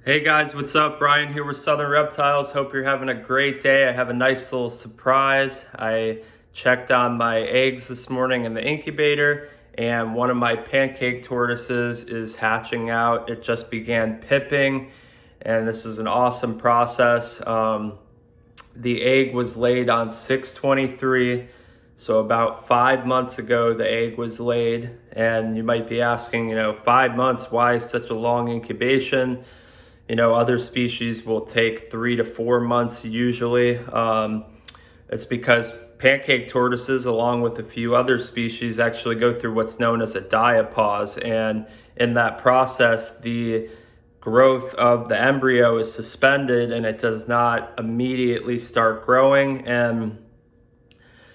Hey guys, what's up? Brian here with Southern Reptiles. Hope you're having a great day. I have a nice little surprise. I checked on my eggs this morning in the incubator, and one of my pancake tortoises is hatching out. It just began pipping, and this is an awesome process. The egg was laid on 6/23, so about 5 months ago the egg was laid. And you might be asking, 5 months, why such a long incubation? Other species will take 3 to 4 months usually. It's because pancake tortoises, along with a few other species, actually go through what's known as a diapause. And in that process, the growth of the embryo is suspended and it does not immediately start growing. And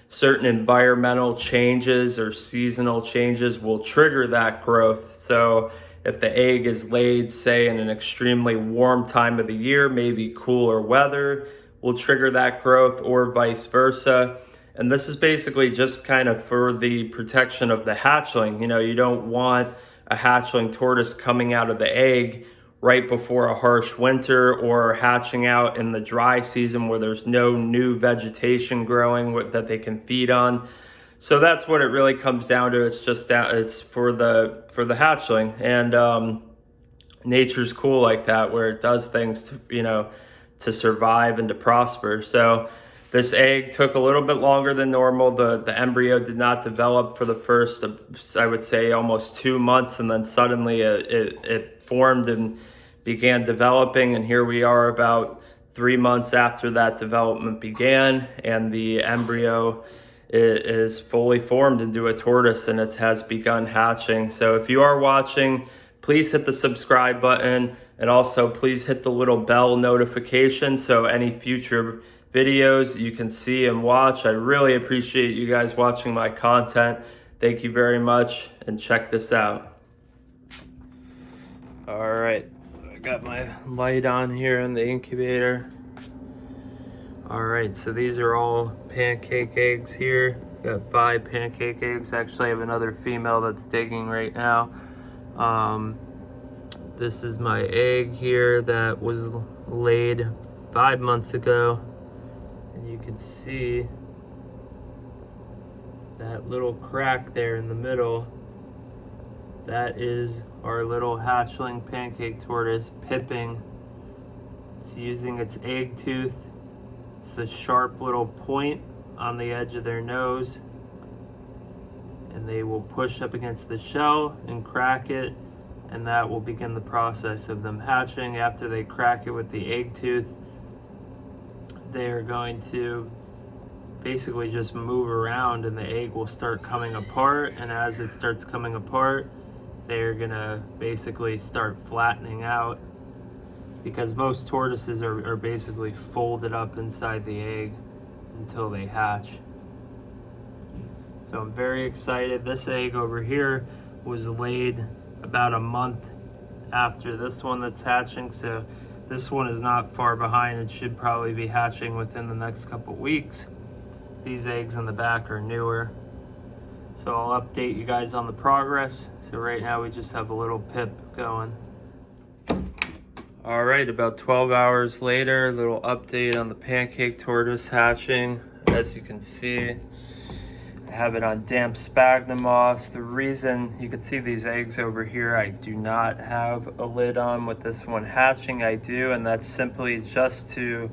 certain environmental changes or seasonal changes will trigger that growth. So if the egg is laid, say, in an extremely warm time of the year, maybe cooler weather will trigger that growth, or vice versa. And this is basically just kind of for the protection of the hatchling. You don't want a hatchling tortoise coming out of the egg right before a harsh winter, or hatching out in the dry season where there's no new vegetation growing that they can feed on. So that's what it really comes down to. It's for the hatchling. And nature's cool like that, where it does things to survive and to prosper. So this egg took a little bit longer than normal. The embryo did not develop for the first, I would say, almost 2 months, and then suddenly it formed and began developing. And here we are about 3 months after that development began, and the embryo is fully formed into a tortoise, and it has begun hatching. So if you are watching, please hit the subscribe button, and also please hit the little bell notification so any future videos you can see and watch. I really appreciate you guys watching my content. Thank you very much, and check this out. All right, so I got my light on here in the incubator. All right, so these are all pancake eggs here. Got 5 pancake eggs. Actually, I have another female that's digging right now. This is my egg here that was laid 5 months ago. And you can see that little crack there in the middle. That is our little hatchling pancake tortoise pipping. It's using its egg tooth. It's the sharp little point on the edge of their nose, and they will push up against the shell and crack it, and that will begin the process of them hatching. After they crack it with the egg tooth, they are going to basically just move around, and the egg will start coming apart. And as it starts coming apart, they're gonna basically start flattening out, because most tortoises are basically folded up inside the egg until they hatch. So I'm very excited. This egg over here was laid about a month after this one that's hatching, so this one is not far behind. It should probably be hatching within the next couple weeks. These eggs in the back are newer. So I'll update you guys on the progress. So right now we just have a little pip going. All right, about 12 hours later, a little update on the pancake tortoise hatching. As you can see, I have it on damp sphagnum moss. The reason you can see these eggs over here, I do not have a lid on. With this one hatching, I do, and that's simply just to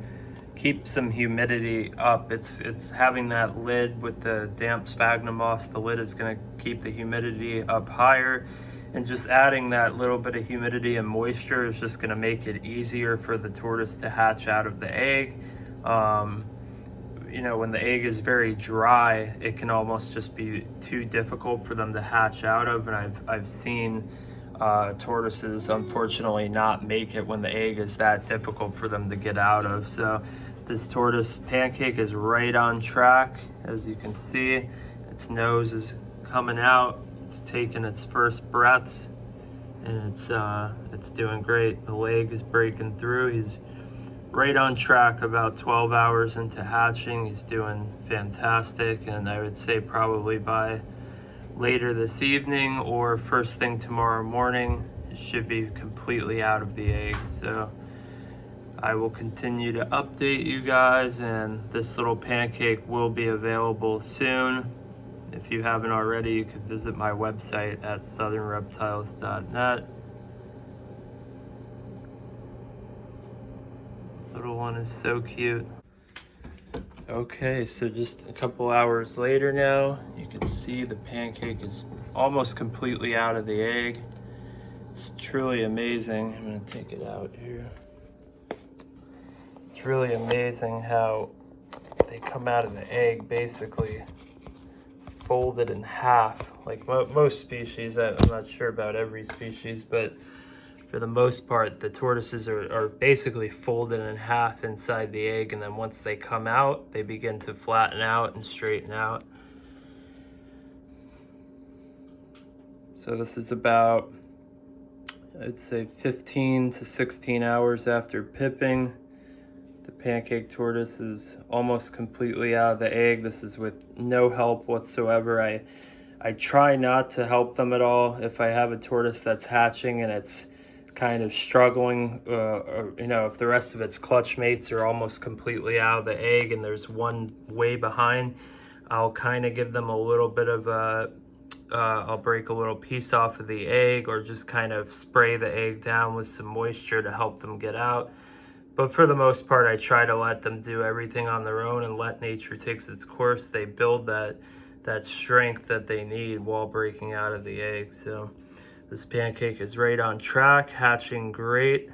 keep some humidity up. It's having that lid with the damp sphagnum moss. The lid is going to keep the humidity up higher, and just adding that little bit of humidity and moisture is just going to make it easier for the tortoise to hatch out of the egg. When the egg is very dry, it can almost just be too difficult for them to hatch out of, and I've seen tortoises unfortunately not make it when the egg is that difficult for them to get out of. So this tortoise Pancake is right on track. As you can see, its nose is coming out. It's taking its first breaths, and it's doing great. The leg is breaking through. He's right on track. About 12 hours into hatching, he's doing fantastic, and I would say probably by later this evening or first thing tomorrow morning, it should be completely out of the egg. So I will continue to update you guys, and this little pancake will be available soon. If you haven't already, you can visit my website at southernreptiles.net. Little one is so cute. Okay, so just a couple hours later now, you can see the pancake is almost completely out of the egg. It's truly amazing. I'm gonna take it out here. It's really amazing how they come out of the egg basically folded in half. Like most species, I'm not sure about every species, but for the most part, the tortoises are basically folded in half inside the egg, and then once they come out, they begin to flatten out and straighten out. So this is about, I'd say 15 to 16 hours after pipping. The pancake tortoise is almost completely out of the egg. This is with no help whatsoever. I try not to help them at all. If I have a tortoise that's hatching and it's kind of struggling, or, you know, if the rest of its clutch mates are almost completely out of the egg and there's one way behind, I'll kind of give them a little bit of I'll break a little piece off of the egg, or just kind of spray the egg down with some moisture to help them get out. But for the most part, I try to let them do everything on their own and let nature take its course. They build that strength that they need while breaking out of the egg. So this pancake is right on track, hatching great.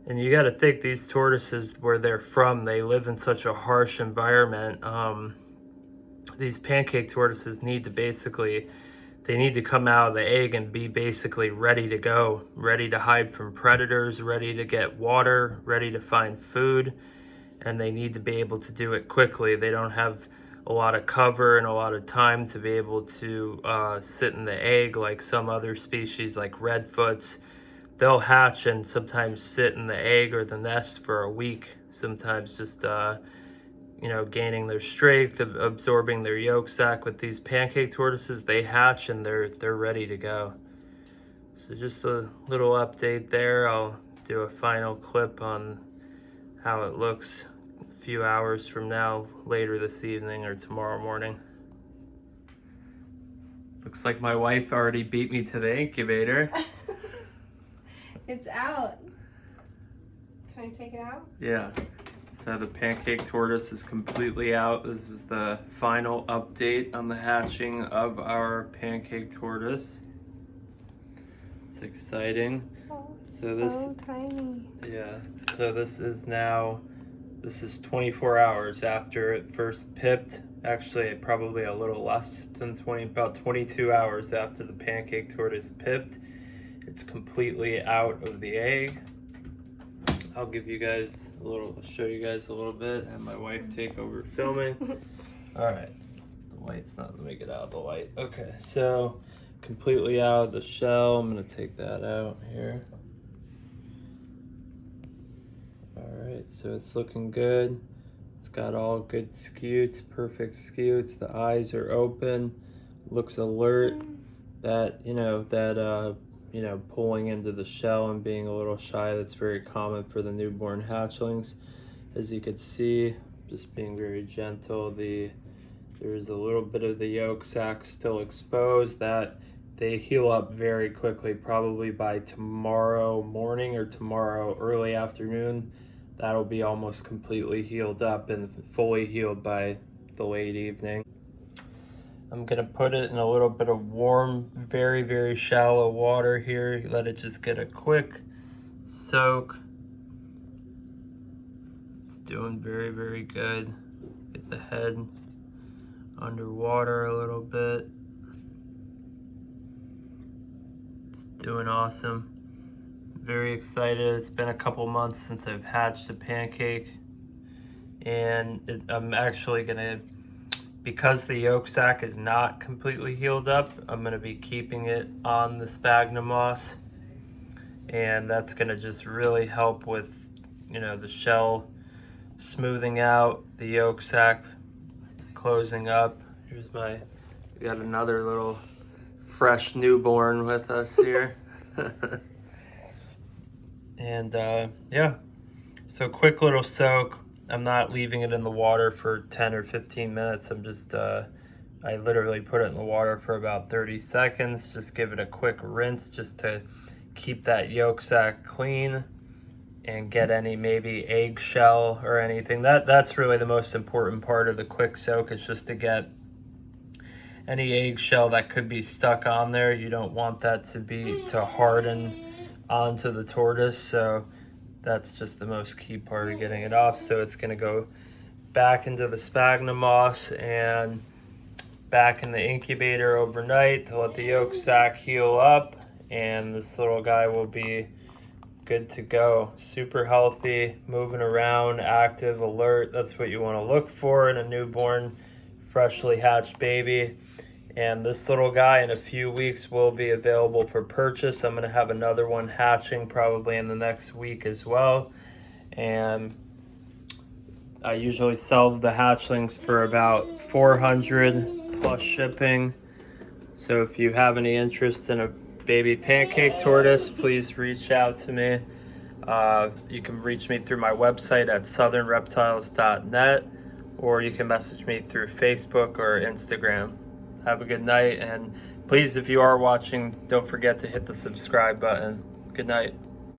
And you got to think, these tortoises, where they're from, they live in such a harsh environment. These pancake tortoises need to come out of the egg and be basically ready to go, ready to hide from predators, ready to get water, ready to find food, and they need to be able to do it quickly. They don't have a lot of cover and a lot of time to be able to sit in the egg like some other species like redfoots. They'll hatch and sometimes sit in the egg or the nest for a week, sometimes just you know, gaining their strength, absorbing their yolk sac. With these pancake tortoises, they hatch and they're ready to go. So just a little update there. I'll do a final clip on how it looks a few hours from now, later this evening or tomorrow morning. Looks like my wife already beat me to the incubator. It's out. Can I take it out? Yeah. So the pancake tortoise is completely out. This is the final update on the hatching of our pancake tortoise. It's exciting. Oh, so this tiny. Yeah. So this is 24 hours after it first pipped. Actually, probably a little less than 20, about 22 hours after the pancake tortoise pipped. It's completely out of the egg. I'll give you guys show you guys a little bit, and my wife take over filming. All right, the light's not, let me get out of the light. Okay, so completely out of the shell. I'm gonna take that out here. All right, so it's looking good. It's got all good scutes, perfect scutes. The eyes are open, looks alert. That, pulling into the shell and being a little shy, that's very common for the newborn hatchlings. As you can see, just being very gentle, there's a little bit of the yolk sac still exposed. That they heal up very quickly, probably by tomorrow morning or tomorrow early afternoon. That'll be almost completely healed up and fully healed by the late evening. I'm gonna put it in a little bit of warm, very, very shallow water here. Let it just get a quick soak. It's doing very, very good. Get the head underwater a little bit. It's doing awesome. Very excited. It's been a couple months since I've hatched a pancake, and I'm actually gonna, because the yolk sac is not completely healed up, I'm gonna be keeping it on the sphagnum moss, and that's gonna just really help with, the shell smoothing out, the yolk sac closing up. We got another little fresh newborn with us here. And yeah, so quick little soak. I'm not leaving it in the water for 10 or 15 minutes. I'm just, I literally put it in the water for about 30 seconds. Just give it a quick rinse just to keep that yolk sac clean and get any maybe eggshell or anything. That's really the most important part of the quick soak, is just to get any eggshell that could be stuck on there. You don't want that to harden onto the tortoise, so that's just the most key part of getting it off. So it's going to go back into the sphagnum moss and back in the incubator overnight to let the yolk sac heal up, and this little guy will be good to go. Super healthy, moving around, active, alert. That's what you want to look for in a newborn, freshly hatched baby. And this little guy in a few weeks will be available for purchase. I'm going to have another one hatching probably in the next week as well. And I usually sell the hatchlings for about $400 plus shipping. So if you have any interest in a baby pancake tortoise, please reach out to me. You can reach me through my website at southernreptiles.net, or you can message me through Facebook or Instagram. Have a good night, and please, if you are watching, don't forget to hit the subscribe button. Good night.